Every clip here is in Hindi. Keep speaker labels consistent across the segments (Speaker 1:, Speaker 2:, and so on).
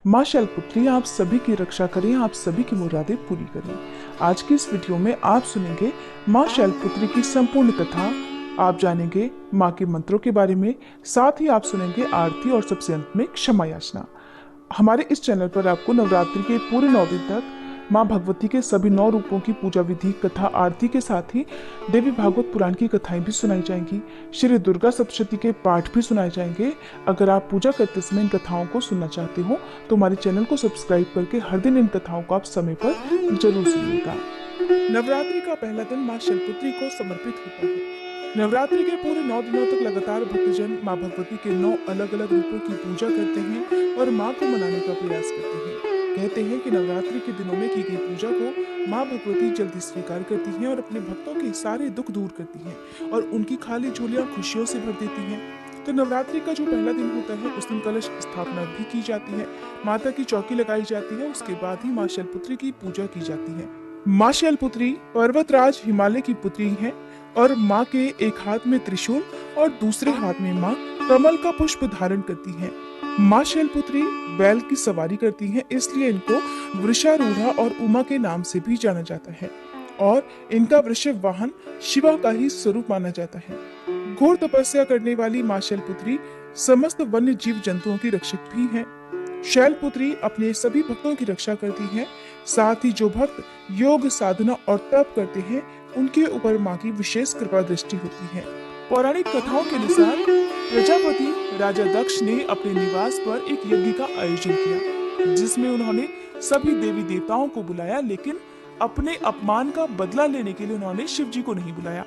Speaker 1: माँ शैलपुत्री आप सभी की रक्षा करें, आप सभी की मुरादें पूरी करें। आज की इस वीडियो में आप सुनेंगे माँ शैलपुत्री की संपूर्ण कथा। आप जानेंगे माँ के मंत्रों के बारे में, साथ ही आप सुनेंगे आरती और सबसे अंत में क्षमा याचना। हमारे इस चैनल पर आपको नवरात्रि के पूरे 9 दिन तक माँ भगवती के सभी 9 रूपों की पूजा विधि, कथा, आरती के साथ ही देवी भागवत पुराण की कथाएं भी सुनाई जाएंगी। श्री दुर्गा सप्तशती के पाठ भी सुनाए जाएंगे। अगर आप पूजा करते समय इन कथाओं को सुनना चाहते हो तो हमारे चैनल को सब्सक्राइब करके हर दिन इन कथाओं को आप समय पर जरूर सुनिएगा। नवरात्रि का पहला दिन माँ शैलपुत्री को समर्पित होता है। नवरात्रि के पूरे 9 दिनों तक लगातार भक्तजन माँ भगवती के 9 अलग अलग रूपों की पूजा करते हैं और माँ को मनाने का प्रयास करते हैं। कहते हैं कि नवरात्रि के दिनों में की गई पूजा को माँ भगवती जल्दी स्वीकार करती हैं और अपने भक्तों के सारे दुख दूर करती हैं और उनकी खाली झोलियां खुशियों से भर देती हैं। तो नवरात्रि का जो पहला दिन होता है उस दिन कलश स्थापना भी की जाती है, माता की चौकी लगाई जाती है। उसके बाद ही माँ शैलपुत्री की पूजा की जाती है। माँ शैलपुत्री पर्वतराज हिमालय की पुत्री हैं और माँ के एक हाथ में त्रिशूल और दूसरे हाथ में माँ कमल का पुष्प धारण करती हैं। माँ शैलपुत्री बैल की सवारी करती हैं, इसलिए इनको वृषारूढ़ा और उमा के नाम से भी जाना जाता है और इनका वृषभ वाहन शिवा का ही स्वरूप माना जाता है। घोर तपस्या करने वाली माँ शैलपुत्री समस्त वन्य जीव जंतुओं की रक्षक भी हैं। शैलपुत्री अपने सभी भक्तों की रक्षा करती हैं। साथ ही जो भक्त योग, साधना और तप करते हैं उनके ऊपर माँ की विशेष कृपा दृष्टि होती है। पौराणिक कथाओं के अनुसार प्रजापति राजा दक्ष ने अपने निवास पर एक यज्ञ का आयोजन किया, जिसमें उन्होंने सभी देवी देवताओं को बुलाया, लेकिन अपने अपमान का बदला लेने के लिए उन्होंने शिव जी को नहीं बुलाया।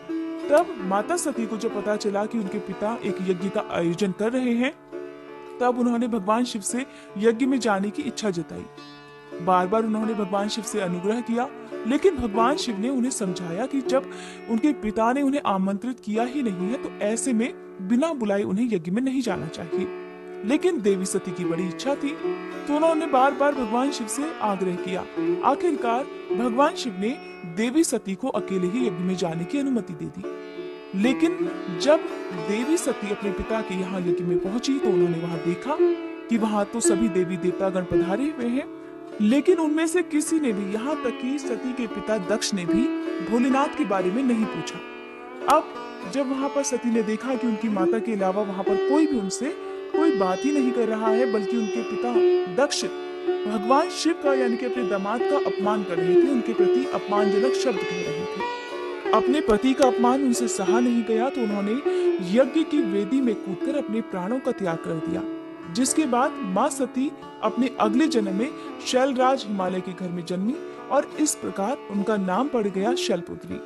Speaker 1: तब माता सती को जब पता चला कि उनके पिता एक यज्ञ का आयोजन कर रहे हैं, तब उन्होंने भगवान शिव से यज्ञ में जाने की इच्छा जताई। बार बार उन्होंने भगवान शिव से अनुग्रह किया, लेकिन भगवान शिव ने उन्हें समझाया कि जब उनके पिता ने उन्हें आमंत्रित किया ही नहीं है तो ऐसे में बिना बुलाए उन्हें यज्ञ में नहीं जाना चाहिए। लेकिन देवी सती की बड़ी इच्छा थी तो उन्होंने बार बार भगवान शिव से आग्रह किया। आखिरकार भगवान शिव ने देवी सती को अकेले ही यज्ञ में जाने की अनुमति दे दी। लेकिन जब देवी सती अपने पिता के यहाँ यज्ञ में पहुंची तो उन्होंने वहां देखा कि वहां तो सभी देवी देवता गण पधारे हुए हैं, लेकिन उनमें से किसी ने भी, यहाँ तक कि सती के पिता दक्ष ने भी भोलेनाथ के बारे में नहीं पूछा। अब जब वहां पर सती ने देखा कि उनकी माता के अलावा वहां पर कोई भी उनसे कोई बात ही नहीं कर रहा है, बल्कि उनके पिता दक्ष भगवान शिव का यानी कि अपने दामाद का अपमान कर रहे थे, उनके प्रति अपमानजनक शब्द कह रहे थे। अपने पति का अपमान उनसे सहा नहीं गया तो उन्होंने यज्ञ की वेदी में कूदकर अपने प्राणों का त्याग कर दिया, जिसके बाद माँ सती अपने अगले जन्म में शैलराज हिमालय के घर में जन्मी और इस प्रकार उनका नाम पड़ गया शैलपुत्री।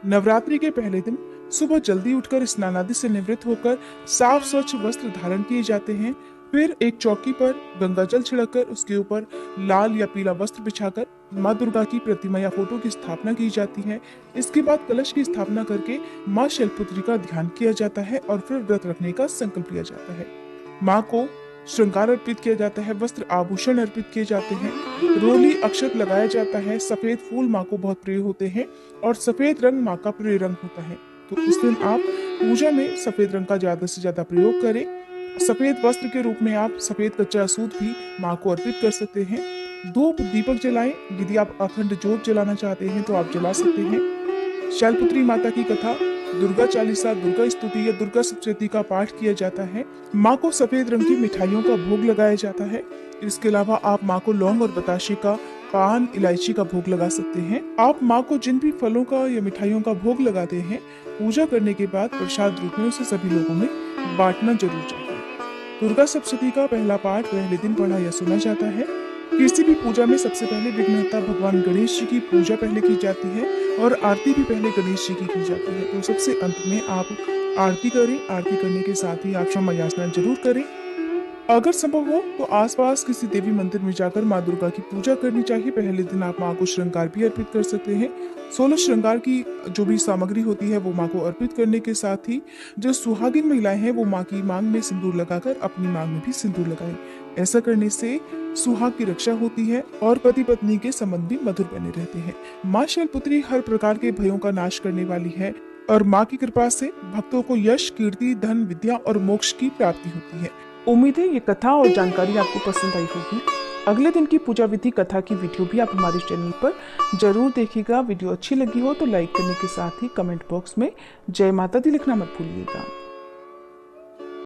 Speaker 1: नवरात्रि के पहले दिन सुबह जल्दी उठकर स्नान आदि से निवृत्त होकर साफ स्वच्छ वस्त्र धारण किए जाते हैं। फिर एक चौकी पर गंगा जल छिड़ककर उसके ऊपर लाल या पीला वस्त्र बिछाकर माँ दुर्गा की प्रतिमा या फोटो की स्थापना की जाती है। इसके बाद कलश की स्थापना करके माँ शैलपुत्री का ध्यान किया जाता है और फिर व्रत रखने का संकल्प लिया जाता है। माँ को श्रृंगार अर्पित किया जाता है, वस्त्र आभूषण अर्पित किए जाते हैं, रोली अक्षत लगाया जाता है, सफेद फूल माँ को बहुत प्रिय होते हैं और सफेद रंग माँ का प्रिय रंग होता है। तो इस दिन आप पूजा में सफेद रंग का ज्यादा से ज्यादा प्रयोग करें। सफेद वस्त्र के रूप में आप सफेद कच्चा सूत भी माँ को अर्पित कर सकते हैं। धूप दीपक जलाएं। यदि आप अखंड ज्योत जलाना चाहते हैं तो आप जला सकते हैं। शैलपुत्री माता की कथा, दुर्गा चालीसा, दुर्गा स्तुति या दुर्गा सप्तशती का पाठ किया जाता है। माँ को सफेद रंग की मिठाइयों का भोग लगाया जाता है। इसके अलावा आप माँ को लौंग और बताशे का, पान, इलायची का भोग लगा सकते हैं। आप माँ को जिन भी फलों का या मिठाइयों का भोग लगाते हैं, पूजा करने के बाद प्रसाद रूप में उसे सभी लोगों में बांटना जरूर चाहिए। दुर्गा सप्तशती का पहला पाठ पहले दिन पढ़ा या सुना जाता है। किसी भी पूजा में सबसे पहले विघ्नहर्ता भगवान गणेश जी की पूजा पहले की जाती है और आरती भी पहले गणेश जी की जाती है। तो सबसे अंत में आप आरती करें। आरती करने के साथ ही आप क्षमा याचना जरूर करें। अगर संभव हो तो आसपास किसी देवी मंदिर में जाकर माँ दुर्गा की पूजा करनी चाहिए। पहले दिन आप माँ को श्रृंगार भी अर्पित कर सकते हैं। 16 श्रृंगार की जो भी सामग्री होती है वो माँ को अर्पित करने के साथ ही जो सुहागिन महिलाएं हैं वो माँ की मांग में सिंदूर लगाकर अपनी मांग में भी सिंदूर लगाएं। ऐसा करने से सुहाग की रक्षा होती है और पति पत्नी के संबंध भी मधुर बने रहते हैं। माँ शैलपुत्री हर प्रकार के भयों का नाश करने वाली है और माँ की कृपा से भक्तों को यश, कीर्ति, धन, विद्या और मोक्ष की प्राप्ति होती है। उम्मीद है ये कथा और जानकारी आपको पसंद आई होगी। अगले दिन की पूजा विधि कथा की वीडियो भी आप हमारे चैनल पर जरूर देखिएगा। वीडियो अच्छी लगी हो तो लाइक करने के साथ ही कमेंट बॉक्स में जय माता दी लिखना मत भूलिएगा।